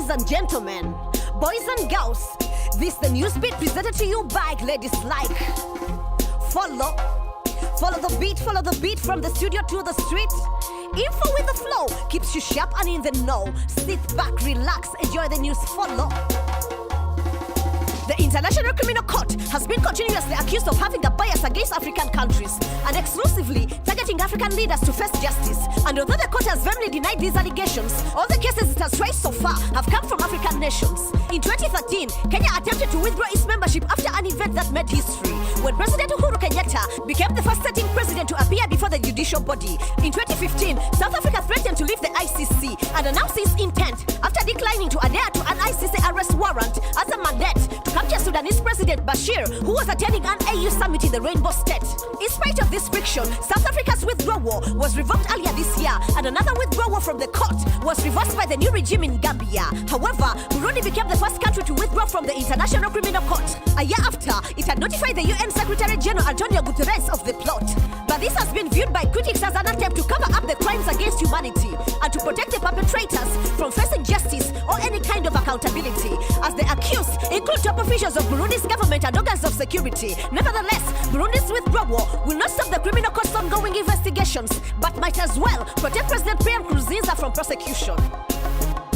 ladies and gentlemen, boys and girls, this the Newsbeat presented to you by Ladies Like. Follow the beat from the studio to the street. Info with the flow keeps you sharp and in the know. Sit back, relax, enjoy the news. Follow. The International Criminal Court has been continuously accused of having a bias against African countries and exclusively targeting African leaders to face justice. And although the court has firmly denied these allegations, all the cases it has tried so far have come from African nations. In 2013, Kenya attempted to withdraw its membership after an event that made history, when President Uhuru Kenyatta became the first sitting president to appear before the judicial body. In 2015, South Africa threatened to leave the ICC and announced its intent after declining to adhere to an ICC arrest warrant as a mandate to capture Sudanese President Bashir, who was attending an AU summit in the Rainbow State. In spite of this friction, South Africa's withdrawal was revoked earlier this year, and another withdrawal from the court was reversed by the new regime in Gambia. However, Burundi became the first country to withdraw from the International Criminal Court a year after it had notified the UN Secretary General Antonio Guterres of the plot. But this has been viewed by critics as an attempt to cover up the crimes against humanity and to protect the perpetrators from facing justice or any kind of accountability, as the accused include top officials of Burundi's government and organs of security. Nevertheless, Burundi's withdrawal will not stop the criminal court's ongoing investigations, but might as well protect President Pierre Nkurunziza from prosecution.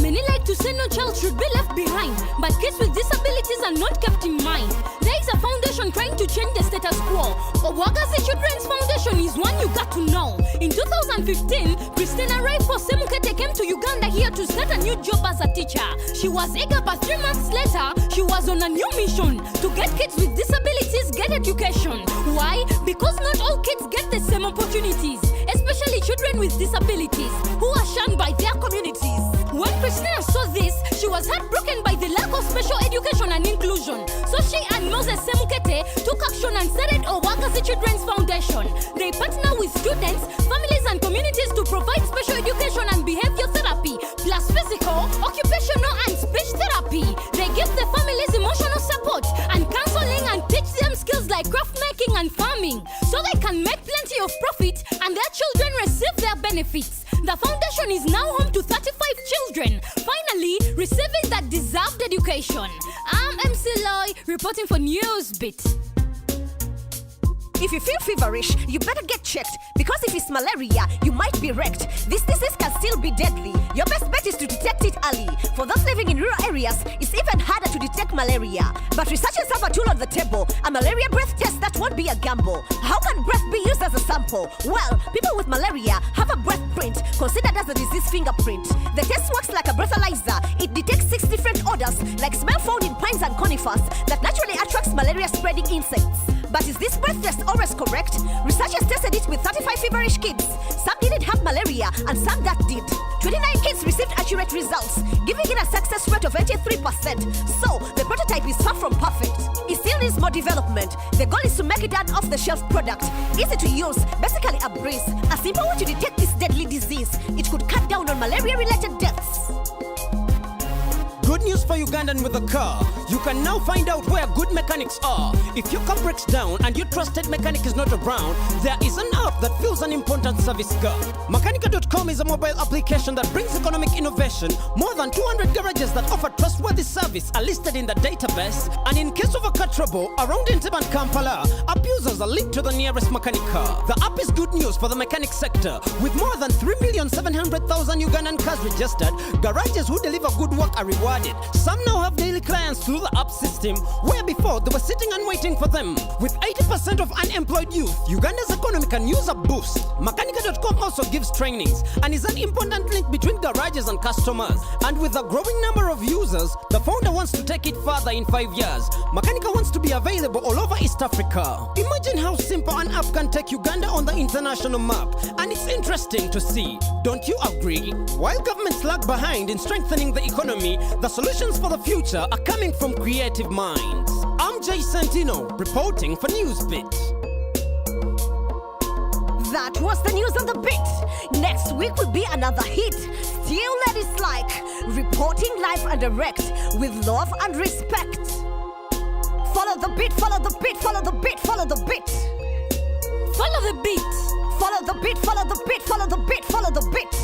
Many like to say no child should be left behind, but kids with disabilities are not kept in mind. There is a foundation trying to change the status quo. Obwagazi Children's Foundation is one you got to know. In 2015, Christina Raifo Semukete came to Uganda here to start a new job as a teacher. She was eager, but 3 months later, she was on a new mission to get kids with disabilities get education. Why? Because not all kids get the same opportunities, especially children with disabilities who are shunned by their communities. When Christina saw this, she was heartbroken by the lack of special education and inclusion. So she and Moses Semukete took action and started Obwagazi Children's Foundation. They partner with students, families and communities to provide special education and behavior therapy, plus physical, occupational and speech therapy. They give the families emotional support and counseling and teach them skills like craft making and farming, so they can make plenty of profit and their children receive their benefits. The foundation is now home to 35 children, finally receiving that deserved education. I'm MC Loy, reporting for Newsbeat. If you feel feverish, you better get checked, because if it's malaria, you might be wrecked. This disease can still be deadly. Your best bet is to detect it early. For those living in rural areas, it's even harder to detect malaria. But researchers have a tool on the table, a malaria breath test that won't be a gamble. How can breath be used as a sample? Well, people with malaria have a breath print, considered as a disease fingerprint. The test works like a breathalyzer. It detects 6 different odors, like smell found in pines and conifers, that naturally attracts malaria-spreading insects. But is this breath test always correct? Researchers tested it with 35 feverish kids. Some didn't have malaria and some that did. 29 kids received accurate results, giving it a success rate of 83%. So, the prototype is far from perfect. It still needs more development. The goal is to make it an off-the-shelf product, easy to use, basically a breeze. A simple way to detect this deadly disease. It could cut down on malaria-related deaths. Good news for Ugandan with a car. You can now find out where good mechanics are. If your car breaks down and your trusted mechanic is not around, there is an app that fills an important service gap. Mechanica.com is a mobile application that brings economic innovation. More than 200 garages that offer trustworthy service are listed in the database. And in case of a car trouble around Entebbe and Kampala, app users are linked to the nearest Mechanica. The app is good news for the mechanic sector. With more than 3,700,000 Ugandan cars registered, garages who deliver good work are rewarded. Some now have daily clients through the app system, where before they were sitting and waiting for them. With 80% of unemployed youth, Uganda's economy can use a boost. Mechanica.com also gives trainings and is an important link between garages and customers. And with a growing number of users, the founder wants to take it further in 5 years. Mechanica wants to be available all over East Africa. Imagine how simple an app can take Uganda on the international map. And it's interesting to see. Don't you agree? While governments lag behind in strengthening the economy, the solutions for the future are coming from creative minds. I'm Jay Santino, reporting for Newsbeat. That was the news on the beat. Next week will be another hit. Still Ladies Like, reporting live and direct with love and respect. Follow the beat, follow the beat, follow the beat, follow the beat. Follow the beat. Follow the beat, follow the beat, follow the beat, follow the beat.